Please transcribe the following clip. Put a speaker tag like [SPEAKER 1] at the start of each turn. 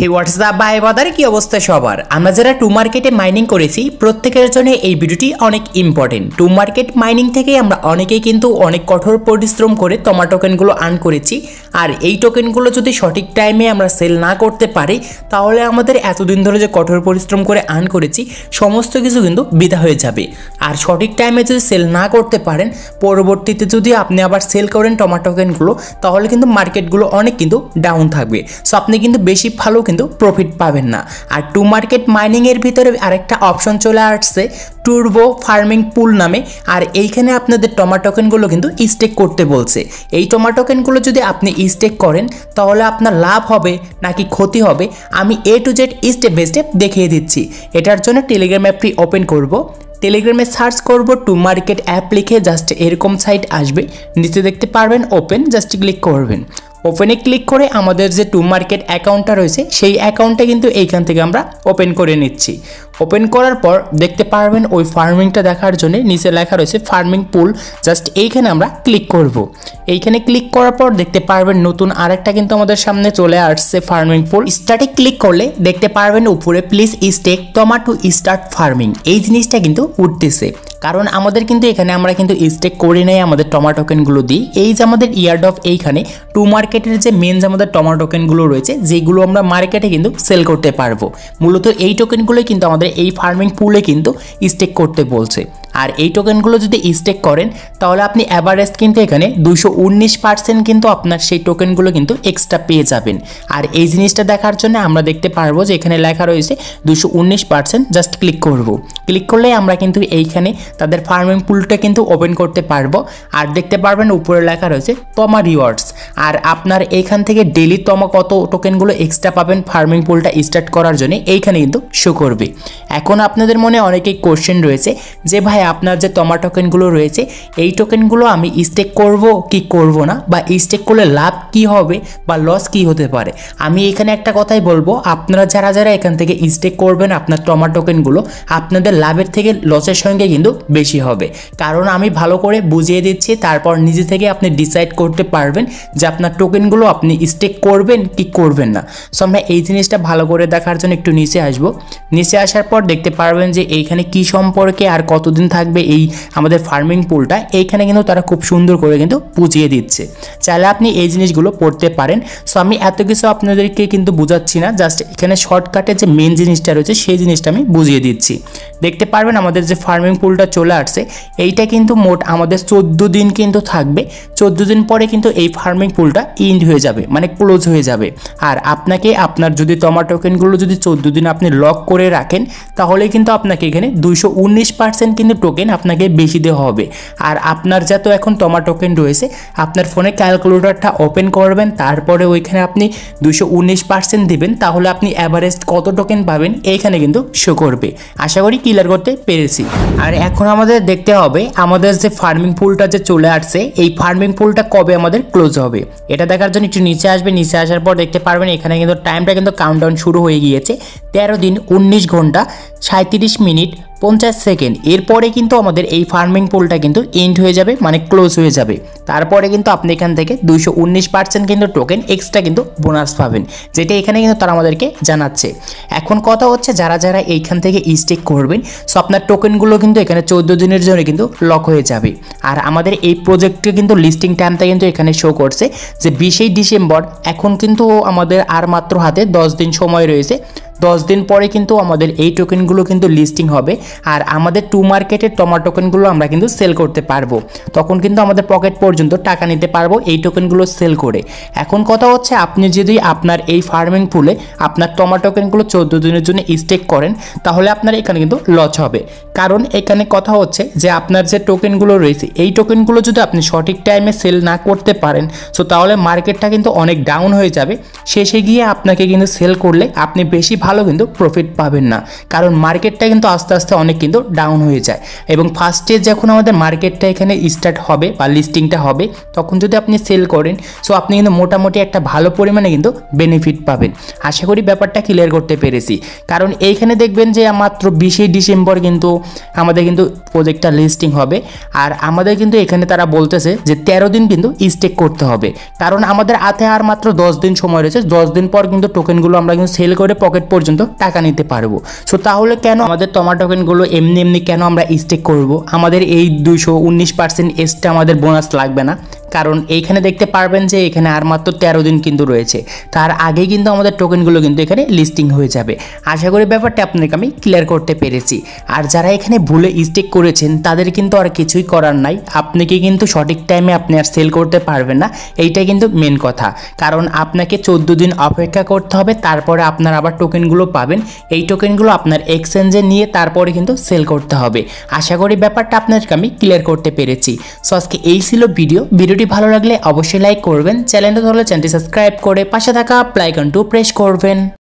[SPEAKER 1] এই হোয়াটসঅ্যাপ ভাই বাদারে কি অবস্থা সবার? আমরা যারা টু মার্কেটে মাইনিং করেছি প্রত্যেকের জন্য এই ভিডিওটি অনেক ইম্পর্টেন্ট। টু মার্কেট মাইনিং থেকে আমরা অনেকেই কিন্তু অনেক কঠোর পরিশ্রম করে টমা টোকেনগুলো আর্ন করেছি। আর এই টোকেনগুলো যদি সঠিক টাইমে আমরা সেল না করতে পারি তাহলে আমাদের এতদিন ধরে যে কঠোর পরিশ্রম করে আর্ন করেছি সমস্ত কিছু কিন্তু বৃথা হয়ে যাবে। আর সঠিক টাইমে যদি সেল না করতে পারেন পরবর্তীতে যদি আপনি আবার সেল করেন টমা টোকেনগুলো তাহলে কিন্তু মার্কেটগুলো অনেক কিন্তু ডাউন থাকবে। সো আপনি কিন্তু বেশি ভালো কিন্তু প্রফিট পাবেন না। আর টু মার্কেট মাইনিং এর ভিতরে আরেকটা অপশন চলে আসছে টুরবো ফার্মিং পুল নামে। আর এইখানে আপনাদের টমা টোকেনগুলো কিন্তু স্টেক করতে বলছে। এই টমা টোকেনগুলো যদি আপনি স্টেক করেন তাহলে আপনার লাভ হবে নাকি ক্ষতি হবে আমি A to Z step by step দেখিয়ে দিচ্ছি। এটার জন্য টেলিগ্রাম অ্যাপটি ওপেন করব। টেলিগ্রামে সার্চ করব টু মার্কেট অ্যাপ লিখে জাস্ট এরকম সাইট আসবে, নিচে দেখতে পারবেন ওপেন, জাস্ট ক্লিক করবেন। ওপেনে ক্লিক করে আমাদের যে টু মার্কেট অ্যাকাউন্টটা রয়েছে সেই অ্যাকাউন্টটা কিন্তু এইখান থেকে আমরা ওপেন করে নিচ্ছি। ওপেন করার পর দেখতে পারবেন ওই ফার্মিংটা দেখার জন্য নিচে লেখা রয়েছে ফার্মিং পুল, জাস্ট এইখানে আমরা ক্লিক করব। এইখানে ক্লিক করার পর দেখতে পারবেন নতুন আরেকটা কিন্তু আমাদের সামনে চলে আসছে ফার্মিং পুল। স্টার্টে ক্লিক করলে দেখতে পারবেন উপরে প্লিজ স্টেক টমা টু স্টার্ট ফার্মিং, এই জিনিসটা কিন্তু উঠতেছে। কারণ আমাদের কিন্তু এখানে আমরা কিন্তু স্টেক করে নেই আমাদের টমা টোকেনগুলো দিই। এই যে আমাদের ইয়ার্ড অফ এইখানে টু মার্কেটের যে মেন যে আমাদের টমা টোকেনগুলো রয়েছে যেগুলো আমরা মার্কেটে কিন্তু সেল করতে পারবো, মূলত এই টোকেনগুলোই কিন্তু আমাদের এই ফার্মিং পুলে কিন্তু স্টেক করতে বলছে। আর এই টোকেনগুলো যদি স্টেক করেন তাহলে আপনি অ্যাভারেজ কিন্তু এখানে 219% কিন্তু আপনার সেই টোকেনগুলো কিন্তু এক্সট্রা পেয়ে যাবেন। আর এই জিনিসটা দেখার জন্য আমরা দেখতে পারবো যে এখানে লেখা রয়েছে 219%, জাস্ট ক্লিক করব। ক্লিক করলে আমরা কিন্তু এইখানে তাদের ফার্মিং পুলটা কিন্তু ওপেন করতে পারবো। আর দেখতে পারবেন উপরে লেখা রয়েছে টমা রিওয়ার্ডস। আর আপনার এইখান থেকে ডেলি টমা কত টোকেনগুলো এক্সট্রা পাবেন ফার্মিং পুলটা স্টার্ট করার জন্য এইখানে কিন্তু শো করবে। এখন আপনাদের মনে অনেকেই কোশ্চেন রয়েছে যে ভাই আপনার যে টমা টোকেনগুলো রয়েছে এই টোকেনগুলো আমি স্টেক করব কি করব না, বা স্টেক করলে লাভ কি হবে বা লস কি হতে পারে। আমি এখানে একটা কথাই বলবো, আপনারা যারা যারা এখান থেকে স্টেক করবেন আপনার টমা টোকেনগুলো আপনাদের লাভের থেকে লসের সঙ্গে কিন্তু বেশি হবে। কারণ আমি ভালো করে বুঝিয়ে দিচ্ছি, তারপর নিজে থেকে আপনি ডিসাইড করতে পারবেন যে আপনার টোকেনগুলো আপনি স্টেক করবেন কি করবেন না। সো আমরা এই জিনিসটা ভালো করে দেখার জন্য একটু নিচে আসবো। নিচে আসার পর দেখতে পারবেন যে এইখানে কি সম্পর্কে আর কতদিন থাকবে এই আমাদের ফার্মিং পুলটা, এইখানে কিন্তু তারা খুব সুন্দর করে কিন্তু বুঝিয়ে দিচ্ছে। চাইলে আপনি এই জিনিসগুলো পড়তে পারেন। সো আমি এত কিছু আপনাদেরকে কিন্তু বোঝাচ্ছি না, জাস্ট এখানে শর্টকাটে যে মেন জিনিসটা রয়েছে সেই জিনিসটা আমি বুঝিয়ে দিচ্ছি। দেখতে পারবেন আমাদের যে ফার্মিং পুলটা চলে আসছে এইটা কিন্তু মোট আমাদের 14 দিন কিন্তু থাকবে। 14 দিন পরে কিন্তু এই ফার্মিং পুলটা ইন্ড হয়ে যাবে, মানে ক্লোজ হয়ে যাবে। আর আপনাকে আপনার যদি টমা টোকেনগুলো যদি 14 দিন আপনি লক করে রাখেন তাহলে কিন্তু আপনাকে এখানে 219% কিন্তু টোকেন আপনাকে বেশি দেওয়া হবে। আর আপনার যত এখন টমা টোকেন রয়েছে আপনার ফোনে ক্যালকুলেটরটা ওপেন করবেন, তারপরে ওইখানে আপনি 219% দিবেন, তাহলে আপনি অ্যাভারেজ কত টোকেন পাবেন এইখানে কিন্তু শো করবে। আশা করি ক্লিয়ার করতে পেরেছি। আর এখন আমাদের দেখতে হবে আমাদের যে ফার্মিং পুলটা যে চলে আসছে এই ফার্মিং পুলটা কবে আমাদের ক্লোজ হবে। এটা দেখার জন্য একটু নিচে আসবে। নিচে আসার পর দেখতে পারবেন এখানে কিন্তু টাইমটা কিন্তু কাউন্টডাউন শুরু হয়ে গিয়েছে। 13 দিন 19 ঘন্টা 37 মিনিট 50 সেকেন্ড। এরপরে কিন্তু আমাদের এই ফার্মিং পুলটা কিন্তু এন্ড হয়ে যাবে, মানে ক্লোজ হয়ে যাবে। তারপরে কিন্তু আপনি এখান থেকে 219% কিন্তু টোকেন এক্সট্রা কিন্তু বোনাস পাবেন, যেটা এখানে কিন্তু তারা আমাদেরকে জানাচ্ছে। এখন কথা হচ্ছে যারা যারা এইখান থেকে স্টেক করবেন সো আপনার টোকেনগুলো কিন্তু এখানে 14 দিনের জন্য কিন্তু লক হয়ে যাবে। আর আমাদের এই প্রজেক্টে কিন্তু লিস্টিং টাইমটা কিন্তু এখানে শো করছে যে 20 ডিসেম্বর। এখন কিন্তু আমাদের আর মাত্র হাতে 10 দিন সময় রয়েছে। 10 দিন পরে কিন্তু আমাদের এই টোকেনগুলো কিন্তু লিস্টিং হবে। আর আমাদের টু মার্কেটের টমা টোকেনগুলো আমরা কিন্তু সেল করতে পারবো, তখন কিন্তু আমাদের পকেট পর্যন্ত টাকা নিতে পারবো এই টোকেনগুলো সেল করে। এখন কথা হচ্ছে আপনি যদি আপনার এই ফার্মিং পুলে আপনার টমা টোকেনগুলো 14 দিনের জন্য স্টেক করেন তাহলে আপনার এখানে কিন্তু লস হবে। কারণ এখানে কথা হচ্ছে যে আপনার যে টোকেনগুলো রয়েছে এই টোকেনগুলো যদি আপনি সঠিক টাইমে সেল না করতে পারেন সো তাহলে মার্কেটটা কিন্তু অনেক ডাউন হয়ে যাবে। শেষে গিয়ে আপনাকে কিন্তু সেল করলে আপনি বেশি ভালো কিন্তু প্রফিট পাবেন না, কারণ মার্কেটটা কিন্তু আস্তে আস্তে অনেক কিন্তু ডাউন হয়ে যায়। এবং ফার্স্টে যখন আমাদের মার্কেটটা এখানে স্টার্ট হবে বা লিস্টিংটা হবে, তখন যদি আপনি সেল করেন, সো আপনি কিন্তু মোটামুটি একটা ভালো পরিমাণে কিন্তু বেনিফিট পাবেন। আশা করি ব্যাপারটা ক্লিয়ার করতে পেরেছি। কারণ এইখানে দেখবেন যে মাত্র 20 ডিসেম্বর কিন্তু আমাদের কিন্তু প্রজেক্টটা লিস্টিং হবে, আর আমাদের কিন্তু এখানে তারা বলতেছে যে 13 দিন কিন্তু স্টেক করতে হবে, কারণ আমাদের হাতে আর মাত্র 10 দিন সময় রয়েছে। 10 দিন পর কিন্তু টোকেনগুলো আমরা কিন্তু সেল করে পকেট পর্যন্ত টাকা নিতে পারবো। সো তাহলে কেন আমাদের টমা টোকেনগুলো এমনি কেন আমরা স্টেক করব? আমাদের এই 219% এক্সট্রা আমাদের বোনাস লাগবে না, কারণ এইখানে দেখতে পারবেন যে এখানে আর মাত্র 13 দিন কিন্তু রয়েছে, তার আগে কিন্তু আমাদের টোকেনগুলো কিন্তু এখানে লিস্টিং হয়ে যাবে। আশা করি ব্যাপারটা আপনাকে আমি ক্লিয়ার করতে পেরেছি। আর যারা এখানে ভুলে স্টেক করেছেন তাদের কিন্তু আর কিছুই করার নাই, আপনাকে কিন্তু সঠিক টাইমে আপনি আর সেল করতে পারবেন না, এইটাই কিন্তু মেন কথা। কারণ আপনাকে 14 দিন অপেক্ষা করতে হবে, তারপরে আপনার আবার টোকেনগুলো পাবেন। এই টোকেনগুলো আপনার এক্সচেঞ্জে নিয়ে তারপরে কিন্তু সেল করতে হবে। আশা করি ব্যাপারটা আপনাকে আমি ক্লিয়ার করতে পেরেছি। সো আজকে এই ছিল ভিডিওটি ভালো লাগলে অবশ্যই লাইক করবেন, চ্যানেলটি সাবস্ক্রাইব করে পাশে থাকা বেল আইকনটি প্রেস করবেন।